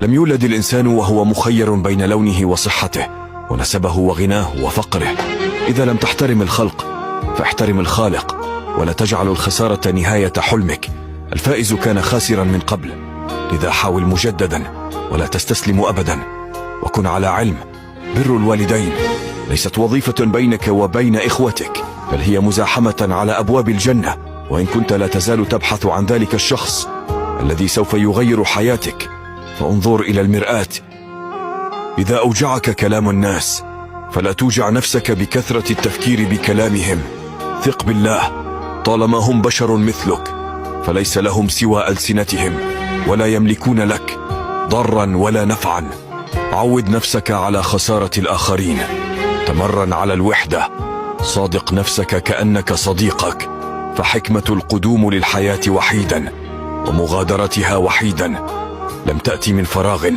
لم يولد الإنسان وهو مخير بين لونه وصحته ونسبه وغناه وفقره. إذا لم تحترم الخلق فاحترم الخالق، ولا تجعل الخسارة نهاية حلمك. الفائز كان خاسرا من قبل، لذا حاول مجددا ولا تستسلم أبدا. وكن على علم، بر الوالدين ليست وظيفة بينك وبين إخوتك، بل هي مزاحمة على أبواب الجنة. وإن كنت لا تزال تبحث عن ذلك الشخص الذي سوف يغير حياتك، فانظر إلى المرآة. إذا أوجعك كلام الناس فلا توجع نفسك بكثرة التفكير بكلامهم. ثق بالله، طالما هم بشر مثلك فليس لهم سوى ألسنتهم، ولا يملكون لك ضرا ولا نفعا. عود نفسك على خسارة الآخرين، تمرن على الوحدة، صادق نفسك كأنك صديقك. فحكمة القدوم للحياة وحيدا، ومغادرتها وحيدا. لم تأتي من فراغ،